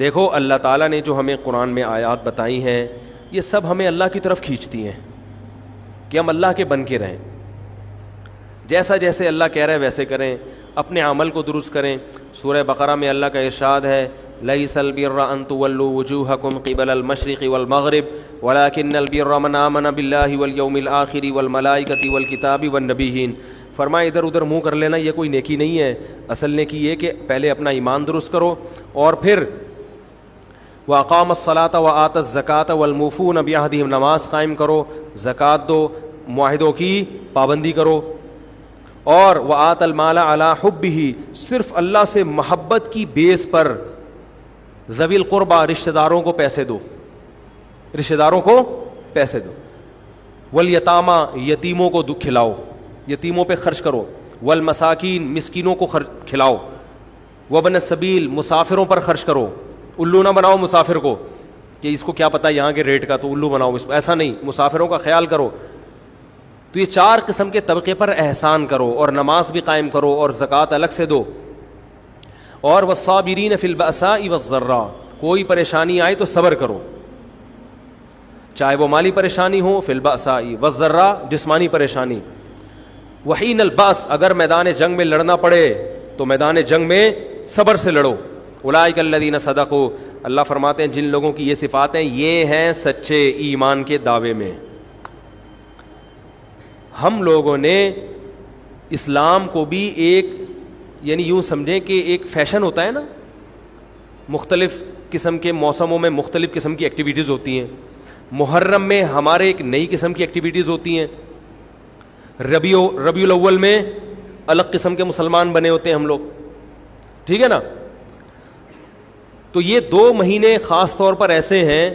دیکھو اللہ تعالیٰ نے جو ہمیں قرآن میں آیات بتائی ہیں یہ سب ہمیں اللہ کی طرف کھینچتی ہیں کہ ہم اللہ کے بن کے رہیں, جیسا جیسے اللہ کہہ رہا ہے ویسے کریں, اپنے عمل کو درست کریں. سورہ بقرہ میں اللہ کا ارشاد ہے لیس البر ان تولوا وجوہکم قبل المشرق والمغرب ولکن البر من آمن باللہ والیوم الآخر والملائکۃ والکتاب والنبیین. فرمایا ادھر ادھر منہ کر لینا یہ کوئی نیکی نہیں ہے, اصل نیکی یہ کہ پہلے اپنا ایمان درست کرو اور پھر وَأَقَامَ الصَّلَاةَ وَآتَى الزَّكَاةَ وَالْمُوفُونَ بِعَهْدِهِمْ, نماز قائم کرو, زکوٰۃ دو, معاہدوں کی پابندی کرو, اور وَآتَى الْمَالَ عَلَى حُبِّهِ, صرف اللہ سے محبت کی بیس پر ذوی القربہ رشتہ داروں کو پیسے دو, رشتہ داروں کو پیسے دو. والیتامى, یتیموں کو کھلاؤ, یتیموں پہ خرچ کرو. والمساکین, مسکینوں کو کھلاؤ. وابن السبیل, مسافروں پر خرچ کرو. الو نہ بناؤ مسافر کو کہ اس کو کیا پتہ یہاں کے ریٹ کا تو الو بناؤ اس کو, ایسا نہیں, مسافروں کا خیال کرو. تو یہ 4 قسم کے طبقے پر احسان کرو, اور نماز بھی قائم کرو, اور زکوٰۃ الگ سے دو. اور والصابرین فی البأساء والضراء, کوئی پریشانی آئے تو صبر کرو, چاہے وہ مالی پریشانی ہو, فی البأساء والضراء جسمانی پریشانی. وحین البأس, اگر میدان جنگ میں لڑنا پڑے تو میدان جنگ میں صبر سے لڑو. اولئک الذین صدقوا, اللہ فرماتے ہیں جن لوگوں کی یہ صفات ہیں یہ ہیں سچے ایمان کے دعوے میں. ہم لوگوں نے اسلام کو بھی ایک, یعنی یوں سمجھیں کہ ایک فیشن ہوتا ہے نا, مختلف قسم کے موسموں میں مختلف قسم کی ایکٹیویٹیز ہوتی ہیں. محرم میں ہمارے ایک نئی قسم کی ایکٹیویٹیز ہوتی ہیں, ربیع الاول میں الگ قسم کے مسلمان بنے ہوتے ہیں ہم لوگ, ٹھیک ہے نا. تو یہ 2 مہینے خاص طور پر ایسے ہیں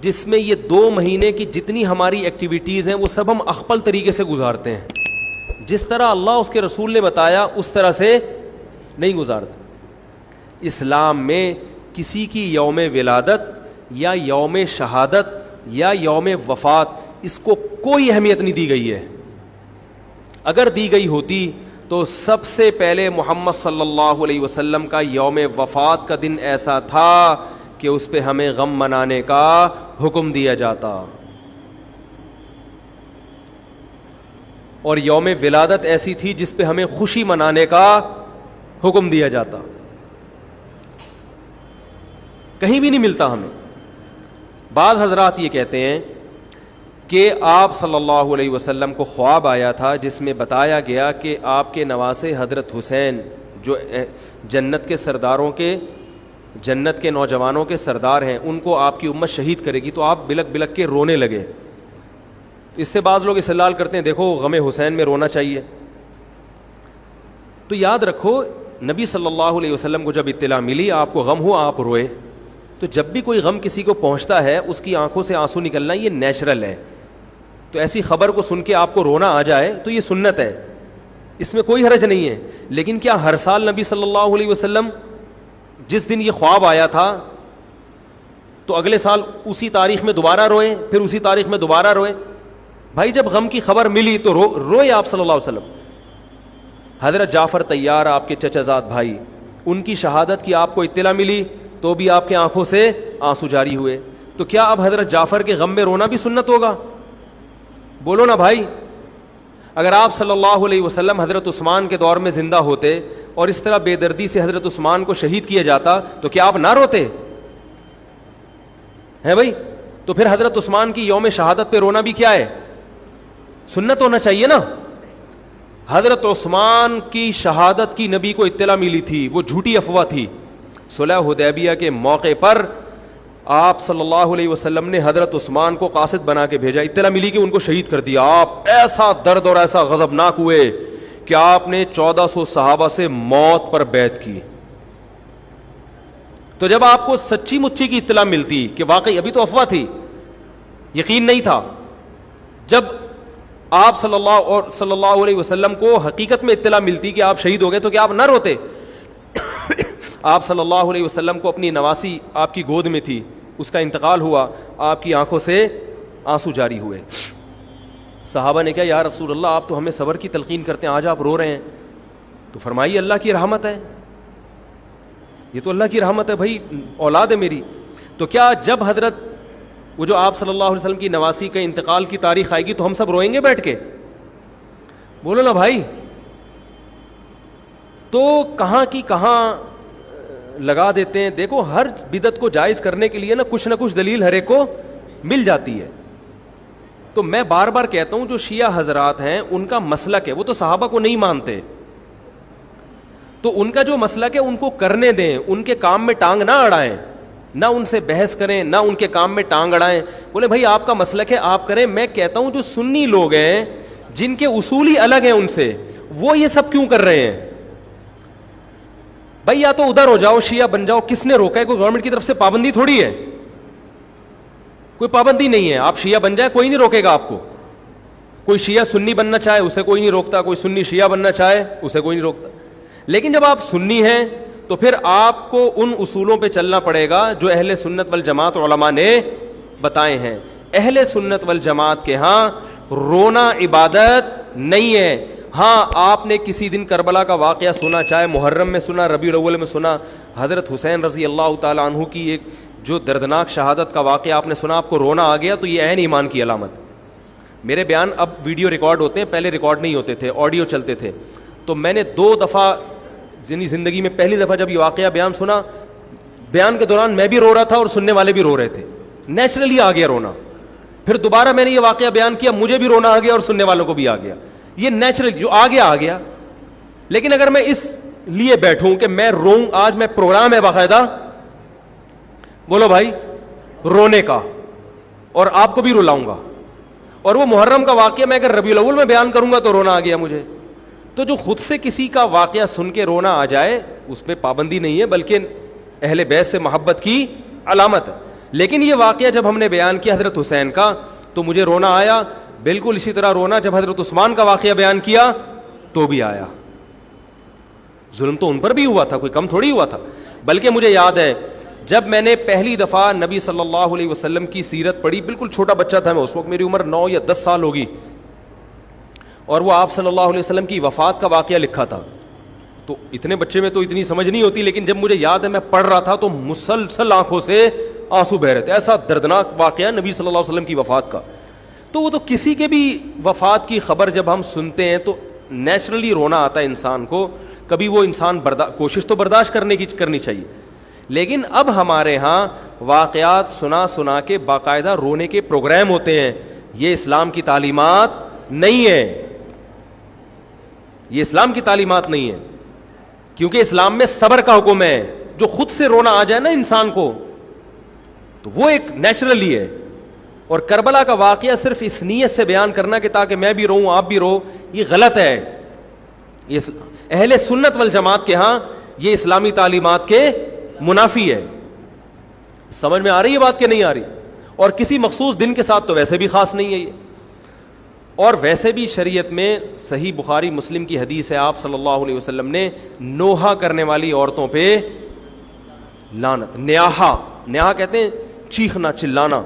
جس میں یہ 2 مہینے کی جتنی ہماری ایکٹیویٹیز ہیں وہ سب ہم اخپل طریقے سے گزارتے ہیں, جس طرح اللہ اس کے رسول نے بتایا اس طرح سے نہیں گزارتے. اسلام میں کسی کی یوم ولادت یا یوم شہادت یا یوم وفات اس کو کوئی اہمیت نہیں دی گئی ہے. اگر دی گئی ہوتی تو سب سے پہلے محمد صلی اللہ علیہ وسلم کا یوم وفات کا دن ایسا تھا کہ اس پہ ہمیں غم منانے کا حکم دیا جاتا, اور یوم ولادت ایسی تھی جس پہ ہمیں خوشی منانے کا حکم دیا جاتا. کہیں بھی نہیں ملتا ہمیں. بعض حضرات یہ کہتے ہیں کہ آپ صلی اللہ علیہ وسلم کو خواب آیا تھا جس میں بتایا گیا کہ آپ کے نواسے حضرت حسین جو جنت کے سرداروں کے, جنت کے نوجوانوں کے سردار ہیں, ان کو آپ کی امت شہید کرے گی. تو آپ بلک بلک کے رونے لگے. اس سے بعض لوگ استدلال کرتے ہیں دیکھو غم حسین میں رونا چاہیے. تو یاد رکھو نبی صلی اللہ علیہ وسلم کو جب اطلاع ملی آپ کو غم ہوا آپ روئے, تو جب بھی کوئی غم کسی کو پہنچتا ہے اس کی آنکھوں سے آنسو نکلنا یہ نیچرل ہے. تو ایسی خبر کو سن کے آپ کو رونا آ جائے تو یہ سنت ہے, اس میں کوئی حرج نہیں ہے. لیکن کیا ہر سال نبی صلی اللہ علیہ وسلم جس دن یہ خواب آیا تھا تو اگلے سال اسی تاریخ میں دوبارہ روئے, پھر اسی تاریخ میں دوبارہ روئے؟ بھائی جب غم کی خبر ملی تو روئے آپ صلی اللہ علیہ وسلم. حضرت جعفر طیار آپ کے چچا زاد بھائی, ان کی شہادت کی آپ کو اطلاع ملی تو بھی آپ کے آنکھوں سے آنسو جاری ہوئے. تو کیا اب حضرت جعفر کے غم میں رونا بھی سنت ہوگا؟ بولو نا بھائی. اگر آپ صلی اللہ علیہ وسلم حضرت عثمان کے دور میں زندہ ہوتے اور اس طرح بے دردی سے حضرت عثمان کو شہید کیا جاتا تو کیا آپ نہ روتے ہیں بھائی؟ تو پھر حضرت عثمان کی یوم شہادت پہ رونا بھی کیا ہے؟ سنت ہونا چاہیے نا. حضرت عثمان کی شہادت کی نبی کو اطلاع ملی تھی, وہ جھوٹی افواہ تھی. صلح حدیبیہ کے موقع پر آپ صلی اللہ علیہ وسلم نے حضرت عثمان کو قاصد بنا کے بھیجا, اطلاع ملی کہ ان کو شہید کر دیا. آپ ایسا درد اور ایسا غضبناک ہوئے کہ آپ نے 1400 صحابہ سے موت پر بیعت کی. تو جب آپ کو سچی مچی کی اطلاع ملتی کہ واقعی, ابھی تو افواہ تھی, یقین نہیں تھا, جب آپ صلی اللہ علیہ وسلم کو حقیقت میں اطلاع ملتی کہ آپ شہید ہو گئے تو کیا آپ نہ روتے؟ آپ صلی اللہ علیہ وسلم کو اپنی نواسی آپ کی گود میں تھی, اس کا انتقال ہوا, آپ کی آنکھوں سے آنسو جاری ہوئے. صحابہ نے کہا یا رسول اللہ آپ تو ہمیں صبر کی تلقین کرتے ہیں, آج آپ رو رہے ہیں. تو فرمائیے اللہ کی رحمت ہے. یہ تو اللہ کی رحمت ہے بھائی، اولاد ہے میری. تو کیا جب حضرت وہ جو آپ صلی اللہ علیہ وسلم کی نواسی کا انتقال کی تاریخ آئے گی تو ہم سب روئیں گے بیٹھ کے؟ بولو نا بھائی. تو کہاں کی کہاں لگا دیتے ہیں. دیکھو ہر بدعت کو جائز کرنے کے لیے نا کچھ دلیل ہر ایک کو مل جاتی ہے. تو میں بار بار کہتا ہوں جو شیعہ حضرات ہیں ان کا مسلک ہے، وہ تو صحابہ کو نہیں مانتے، تو ان کا جو مسلک ہے ان کو کرنے دیں، ان کے کام میں ٹانگ نہ اڑائیں، نہ ان سے بحث کریں، نہ ان کے کام میں ٹانگ اڑائیں. بولے بھائی آپ کا مسلک ہے آپ کریں. میں کہتا ہوں جو سنی لوگ ہیں جن کے اصول ہی الگ ہیں ان سے، وہ یہ سب کیوں کر رہے ہیں؟ بھائی یا تو ادھر ہو جاؤ، شیعہ بن جاؤ. کس نے روکا ہے؟ کوئی گورنمنٹ کی طرف سے پابندی تھوڑی ہے، کوئی پابندی نہیں ہے. آپ شیعہ بن جائے کوئی نہیں روکے گا آپ کو. کوئی شیعہ سنی بننا چاہے اسے کوئی نہیں روکتا، کوئی سنی شیعہ بننا چاہے اسے کوئی نہیں روکتا. لیکن جب آپ سنی ہیں تو پھر آپ کو ان اصولوں پہ چلنا پڑے گا جو اہل سنت والجماعت علماء نے بتائے ہیں. اہل سنت والجماعت کے ہاں رونا عبادت نہیں ہے. ہاں آپ نے کسی دن کربلا کا واقعہ سنا، چاہے محرم میں سنا، ربیع الاول میں سنا، حضرت حسین رضی اللہ تعالیٰ عنہ کی ایک جو دردناک شہادت کا واقعہ آپ نے سنا، آپ کو رونا آ گیا، تو یہ عین ایمان کی علامت. میرے بیان اب ویڈیو ریکارڈ ہوتے ہیں، پہلے ریکارڈ نہیں ہوتے تھے، آڈیو چلتے تھے. تو میں نے 2 دفعہ زندگی میں پہلی دفعہ جب یہ واقعہ بیان سنا، بیان کے دوران میں بھی رو رہا تھا اور سننے والے بھی رو رہے تھے. نیچرلی آ گیا رونا. پھر دوبارہ میں نے یہ واقعہ بیان کیا، مجھے بھی رونا آ گیا اور سننے والوں کو بھی آ گیا. یہ نیچرل جو آ گیا. لیکن اگر میں اس لیے بیٹھوں کہ میں روؤں، آج میں پروگرام ہے باقاعدہ، بولو بھائی، رونے کا، اور آپ کو بھی رلاؤں گا. اور وہ محرم کا واقعہ میں اگر ربیع الاول میں بیان کروں گا تو رونا آ گیا مجھے. تو جو خود سے کسی کا واقعہ سن کے رونا آ جائے اس پہ پابندی نہیں ہے، بلکہ اہل بیت سے محبت کی علامت ہے. لیکن یہ واقعہ جب ہم نے بیان کیا حضرت حسین کا تو مجھے رونا آیا. بالکل اسی طرح رونا جب حضرت عثمان کا واقعہ بیان کیا تو بھی آیا. ظلم تو ان پر بھی ہوا تھا، کوئی کم تھوڑی ہوا تھا. بلکہ مجھے یاد ہے جب میں نے پہلی دفعہ نبی صلی اللہ علیہ وسلم کی سیرت پڑھی، بالکل چھوٹا بچہ تھا میں اس وقت، میری عمر 9 یا 10 سال ہوگی، اور وہ آپ صلی اللہ علیہ وسلم کی وفات کا واقعہ لکھا تھا. تو اتنے بچے میں تو اتنی سمجھ نہیں ہوتی، لیکن جب مجھے یاد ہے میں پڑھ رہا تھا تو مسلسل آنکھوں سے آنسو بہ رہے تھے. ایسا دردناک واقعہ نبی صلی اللہ علیہ وسلم کی وفات کا. تو وہ تو کسی کے بھی وفات کی خبر جب ہم سنتے ہیں تو نیچرلی رونا آتا ہے انسان کو. کبھی وہ انسان کوشش تو برداشت کرنی چاہیے. لیکن اب ہمارے ہاں واقعات سنا کے باقاعدہ رونے کے پروگرام ہوتے ہیں. یہ اسلام کی تعلیمات نہیں ہے، یہ اسلام کی تعلیمات نہیں ہے. کیونکہ اسلام میں صبر کا حکم ہے. جو خود سے رونا آ جائے نا انسان کو تو وہ ایک نیچرلی ہے. اور کربلا کا واقعہ صرف اس نیت سے بیان کرنا کہ تاکہ میں بھی روؤں آپ بھی رو، یہ غلط ہے. یہ اہل سنت والجماعت کے ہاں یہ اسلامی تعلیمات کے منافی ہے. سمجھ میں آ رہی ہے بات کہ نہیں آ رہی؟ اور کسی مخصوص دن کے ساتھ تو ویسے بھی خاص نہیں ہے یہ. اور ویسے بھی شریعت میں صحیح بخاری مسلم کی حدیث ہے، آپ صلی اللہ علیہ وسلم نے نوحہ کرنے والی عورتوں پہ لعنت، نیاحہ کہتے ہیں چیخنا چلانا.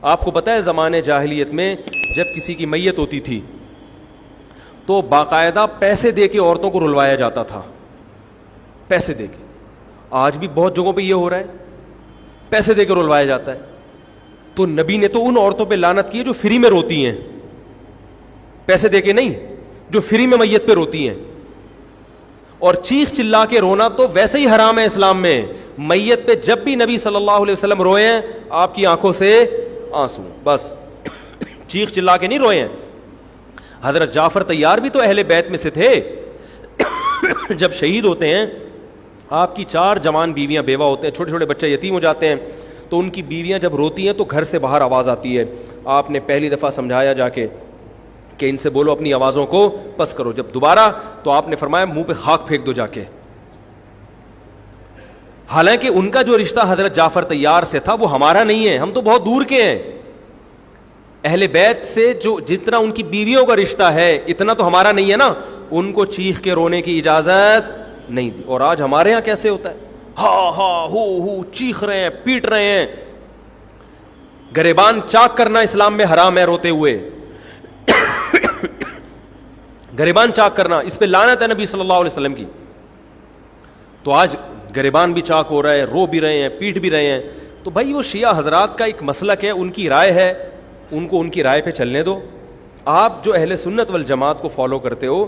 آپ کو پتہ ہے زمانے جاہلیت میں جب کسی کی میت ہوتی تھی تو باقاعدہ پیسے دے کے عورتوں کو رلوایا جاتا تھا، پیسے دے کے. آج بھی بہت جگہوں پہ یہ ہو رہا ہے، پیسے دے کے رلوایا جاتا ہے. تو نبی نے تو ان عورتوں پہ لعنت کی ہے جو فری میں روتی ہیں، پیسے دے کے نہیں، جو فری میں میت پہ روتی ہیں. اور چیخ چلا کے رونا تو ویسے ہی حرام ہے اسلام میں. میت پہ جب بھی نبی صلی اللہ علیہ وسلم روئے ہیں آپ کی آنکھوں سے آنسو، بس چیخ چلا کے نہیں روئے ہیں. حضرت جعفر طیار بھی تو اہل بیت میں سے تھے. جب شہید ہوتے ہیں آپ کی 4 جوان بیویاں بیوہ ہوتے ہیں، چھوٹے چھوٹے بچے یتیم ہو جاتے ہیں، تو ان کی بیویاں جب روتی ہیں تو گھر سے باہر آواز آتی ہے. آپ نے پہلی دفعہ سمجھایا جا کے کہ ان سے بولو اپنی آوازوں کو پس کرو. جب دوبارہ تو آپ نے فرمایا منہ پہ خاک پھینک دو جا کے. حالانکہ ان کا جو رشتہ حضرت جعفر طیار سے تھا وہ ہمارا نہیں ہے، ہم تو بہت دور کے ہیں. اہل بیت سے جو جتنا ان کی بیویوں کا رشتہ ہے اتنا تو ہمارا نہیں ہے نا. ان کو چیخ کے رونے کی اجازت نہیں دی. اور آج ہمارے ہاں کیسے ہوتا ہے، ہا ہا ہو چیخ رہے ہیں، پیٹ رہے ہیں. گریبان چاک کرنا اسلام میں حرام ہے روتے ہوئے. گریبان چاک کرنا اس پہ لعنت ہے نبی صلی اللہ علیہ وسلم کی. تو آج گریبان بھی چاک ہو رہا ہے, رو بھی رہے ہیں, پیٹ بھی رہے ہیں. تو بھائی وہ شیعہ حضرات کا ایک مسلک ہے, ان کی رائے ہے, ان کو ان کی رائے پہ چلنے دو. آپ جو اہل سنت والجماعت کو فالو کرتے ہو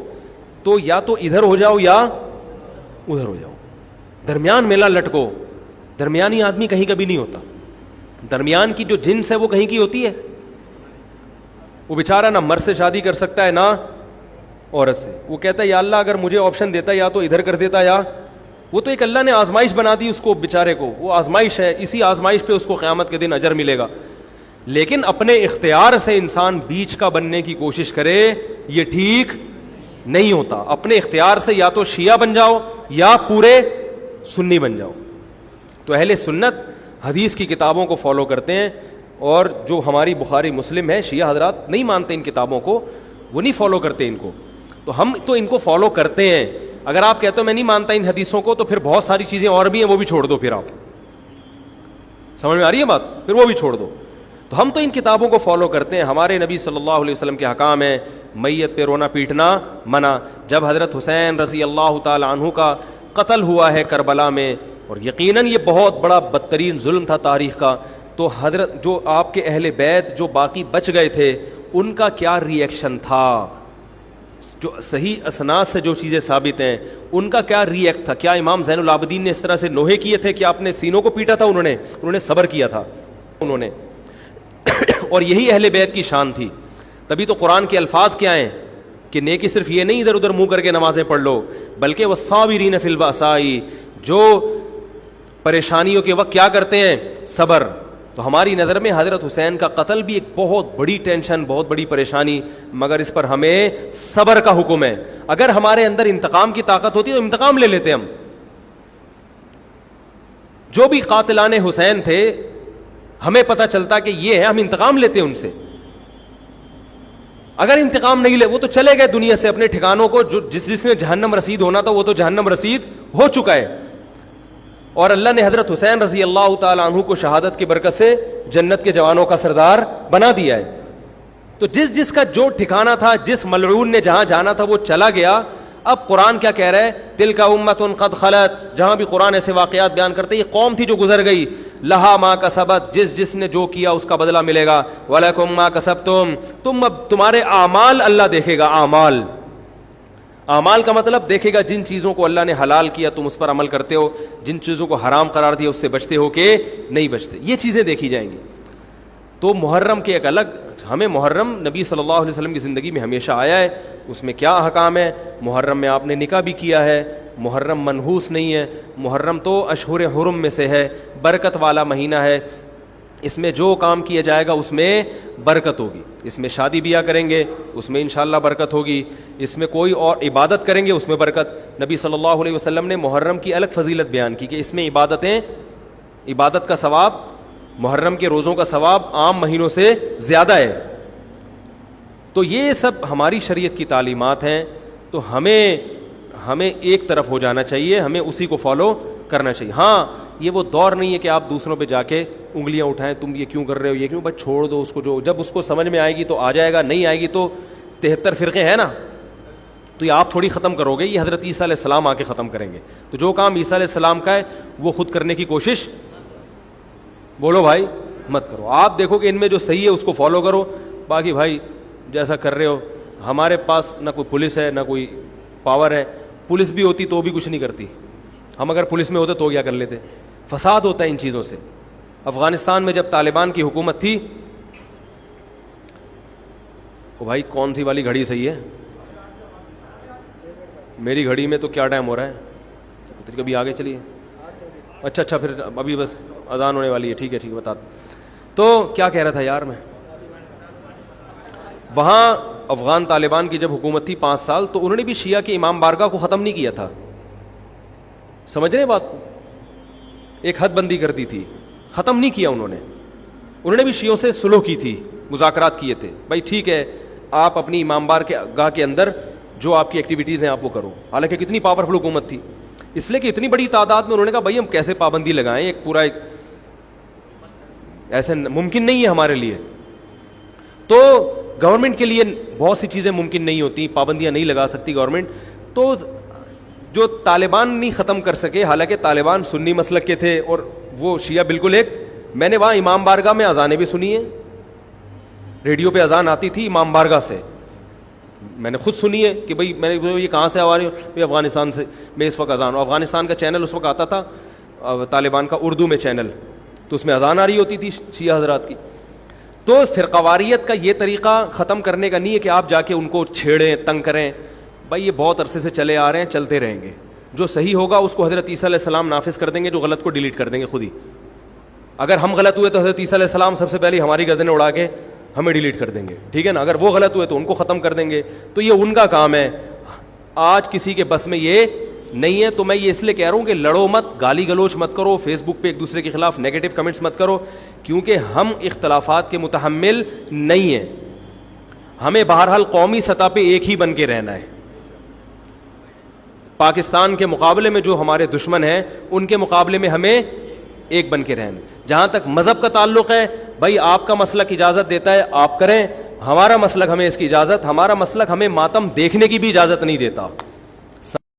تو یا تو ادھر ہو جاؤ یا ادھر ہو جاؤ, درمیان میلہ لٹکو. درمیانی آدمی کہیں کبھی نہیں ہوتا. درمیان کی جو جنس ہے وہ کہیں کی ہوتی ہے. وہ بیچارہ نہ مرد سے شادی کر سکتا ہے نہ عورت سے. وہ کہتا ہے یا اللہ اگر مجھے آپشن دیتا یا تو ادھر کر دیتا, یا وہ تو ایک اللہ نے آزمائش بنا دی اس کو بیچارے کو, وہ آزمائش ہے, اسی آزمائش پہ اس کو قیامت کے دن اجر ملے گا. لیکن اپنے اختیار سے انسان بیچ کا بننے کی کوشش کرے, یہ ٹھیک نہیں ہوتا. اپنے اختیار سے یا تو شیعہ بن جاؤ یا پورے سنی بن جاؤ. تو اہل سنت حدیث کی کتابوں کو فالو کرتے ہیں, اور جو ہماری بخاری مسلم ہے شیعہ حضرات نہیں مانتے ان کتابوں کو, وہ نہیں فالو کرتے ان کو. تو ہم تو ان کو فالو کرتے ہیں. اگر آپ کہتے ہو میں نہیں مانتا ان حدیثوں کو, تو پھر بہت ساری چیزیں اور بھی ہیں وہ بھی چھوڑ دو. پھر آپ سمجھ میں آ رہی ہے بات, پھر وہ بھی چھوڑ دو. تو ہم تو ان کتابوں کو فالو کرتے ہیں. ہمارے نبی صلی اللہ علیہ وسلم کے حکام ہیں, میت پہ رونا پیٹنا منع. جب حضرت حسین رضی اللہ تعالی عنہ کا قتل ہوا ہے کربلا میں, اور یقیناً یہ بہت بڑا بدترین ظلم تھا تاریخ کا, تو حضرت جو آپ کے اہل بیت جو باقی بچ گئے تھے ان کا کیا ری ایکشن تھا, جو صحیح اسناد سے جو چیزیں ثابت ہیں ان کا کیا ری ایکٹ تھا. کیا امام زین العابدین نے اس طرح سے نوحے کیے تھے کہ آپ نے سینوں کو پیٹا تھا؟ انہوں نے صبر کیا تھا انہوں نے. اور یہی اہل بیت کی شان تھی. تبھی تو قرآن کے الفاظ کیا ہیں کہ نیکی صرف یہ نہیں ادھر ادھر منہ کر کے نمازیں پڑھ لو, بلکہ والصابرین فی البأساء, جو پریشانیوں کے وقت کیا کرتے ہیں, صبر. تو ہماری نظر میں حضرت حسین کا قتل بھی ایک بہت بڑی ٹینشن, بہت بڑی پریشانی, مگر اس پر ہمیں صبر کا حکم ہے. اگر ہمارے اندر انتقام کی طاقت ہوتی تو انتقام لے لیتے ہم. جو بھی قاتلان حسین تھے ہمیں پتہ چلتا کہ یہ ہے, ہم انتقام لیتے ان سے. اگر انتقام نہیں لے, وہ تو چلے گئے دنیا سے اپنے ٹھکانوں کو, جو جس نے جہنم رسید ہونا تھا وہ تو جہنم رسید ہو چکا ہے. اور اللہ نے حضرت حسین رضی اللہ تعالی عنہ کو شہادت کی برکت سے جنت کے جوانوں کا سردار بنا دیا ہے. تو جس کا جو ٹھکانہ تھا, جس ملعون نے جہاں جانا تھا وہ چلا گیا. اب قرآن کیا کہہ رہا ہے, تلک امۃ قد خلت. جہاں بھی قرآن ایسے واقعات بیان کرتے یہ قوم تھی جو گزر گئی. لہا ما کسبت, جس نے جو کیا اس کا بدلہ ملے گا. ولکم ما کسبتم, تم اب تمہارے اعمال اللہ دیکھے گا. اعمال کا مطلب دیکھے گا جن چیزوں کو اللہ نے حلال کیا تم اس پر عمل کرتے ہو, جن چیزوں کو حرام قرار دیا اس سے بچتے ہو کہ نہیں بچتے, یہ چیزیں دیکھی جائیں گی. تو محرم کے ایک الگ, ہمیں محرم نبی صلی اللہ علیہ وسلم کی زندگی میں ہمیشہ آیا ہے, اس میں کیا احکام ہے. محرم میں آپ نے نکاح بھی کیا ہے, محرم منحوس نہیں ہے. محرم تو اشہر حرم میں سے ہے, برکت والا مہینہ ہے. اس میں جو کام کیا جائے گا اس میں برکت ہوگی. اس میں شادی بیاہ کریں گے اس میں انشاءاللہ برکت ہوگی. اس میں کوئی اور عبادت کریں گے اس میں برکت. نبی صلی اللہ علیہ وسلم نے محرم کی الگ فضیلت بیان کی کہ اس میں عبادت کا ثواب, محرم کے روزوں کا ثواب عام مہینوں سے زیادہ ہے. تو یہ سب ہماری شریعت کی تعلیمات ہیں. تو ہمیں ایک طرف ہو جانا چاہیے, ہمیں اسی کو فالو کرنا چاہیے. ہاں یہ وہ دور نہیں ہے کہ آپ دوسروں پہ جا کے انگلیاں اٹھائیں, تم یہ کیوں کر رہے ہو, یہ کیوں, بس چھوڑ دو اس کو. جو جب اس کو سمجھ میں آئے گی تو آ جائے گا, نہیں آئے گی تو 73 فرقے ہیں نا, تو یہ آپ تھوڑی ختم کرو گے, یہ حضرت عیسیٰ علیہ السلام آ کے ختم کریں گے. تو جو کام عیسیٰ علیہ السلام کا ہے وہ خود کرنے کی کوشش, بولو بھائی, مت کرو. آپ دیکھو کہ ان میں جو صحیح ہے اس کو فالو کرو. باقی بھائی جیسا کر رہے ہو, ہمارے پاس نہ کوئی پولیس ہے نہ کوئی پاور ہے. پولیس بھی ہوتی تو بھی کچھ نہیں کرتی. ہم اگر پولیس میں ہوتے تو کیا کر لیتے. فساد ہوتا ہے ان چیزوں سے. افغانستان میں جب طالبان کی حکومت تھی, او بھائی کون سی والی گھڑی صحیح ہے, میری گھڑی میں تو کیا ٹائم ہو رہا ہے, کبھی آگے چلیے. اچھا پھر ابھی بس اذان ہونے والی ہے, ٹھیک ہے بتا. تو کیا کہہ رہا تھا یار میں, وہاں افغان طالبان کی جب حکومت تھی 5 سال, تو انہوں نے بھی شیعہ کی امام بارگاہ کو ختم نہیں کیا تھا. سمجھ رہے بات کو, ایک حد بندی کر دی تھی, ختم نہیں کیا انہوں نے بھی شیعوں سے صلح کی تھی, مذاکرات کیے تھے. بھائی ٹھیک ہے آپ اپنی امام بارگاہ کے اندر جو آپ کی ایکٹیویٹیز ہیں آپ وہ کرو. حالانکہ کتنی پاورفل حکومت تھی, اس لیے کہ اتنی بڑی تعداد میں انہوں نے کہا بھائی ہم کیسے پابندی لگائیں, ایک پورا ایسے ممکن نہیں ہے ہمارے لیے. تو گورنمنٹ کے لیے بہت سی چیزیں ممکن نہیں ہوتی, پابندیاں نہیں لگا سکتی گورنمنٹ. تو جو طالبان نہیں ختم کر سکے, حالانکہ طالبان سنی مسلک کے تھے اور وہ شیعہ بالکل ایک. میں نے وہاں امام بارگاہ میں اذانیں بھی سنی ہیں, ریڈیو پہ اذان آتی تھی امام بارگاہ سے, میں نے خود سنی ہے کہ بھائی میں نے یہ کہاں سے آ رہی ہوں, افغانستان سے میں اس وقت اذان ہوں. افغانستان کا چینل اس وقت آتا تھا طالبان کا اردو میں چینل, تو اس میں اذان آ رہی ہوتی تھی شیعہ حضرات کی. تو فرقواریت کا یہ طریقہ ختم کرنے کا نہیں ہے کہ آپ جا کے ان کو چھیڑیں تنگ کریں. بھائی یہ بہت عرصے سے چلے آ رہے ہیں, چلتے رہیں گے. جو صحیح ہوگا اس کو حضرت عیسیٰ علیہ السلام نافذ کر دیں گے, جو غلط کو ڈیلیٹ کر دیں گے خود ہی. اگر ہم غلط ہوئے تو حضرت عیسیٰ علیہ السلام سب سے پہلے ہماری گردنیں اڑا کے ہمیں ڈیلیٹ کر دیں گے, ٹھیک ہے نا. اگر وہ غلط ہوئے تو ان کو ختم کر دیں گے. تو یہ ان کا کام ہے, آج کسی کے بس میں یہ نہیں ہے. تو میں یہ اس لیے کہہ رہا ہوں کہ لڑو مت, گالی گلوچ مت کرو, فیس بک پہ ایک دوسرے کے خلاف نیگیٹو کمنٹس مت کرو, کیونکہ ہم اختلافات کے متحمل نہیں ہیں. ہمیں بہرحال قومی سطح پہ ایک ہی بن کے رہنا ہے. پاکستان کے مقابلے میں جو ہمارے دشمن ہیں ان کے مقابلے میں ہمیں ایک بن کے رہنا. جہاں تک مذہب کا تعلق ہے, بھائی آپ کا مسلک اجازت دیتا ہے آپ کریں, ہمارا مسلک ہمیں اس کی اجازت, ہمارا مسلک ہمیں ماتم دیکھنے کی بھی اجازت نہیں دیتا.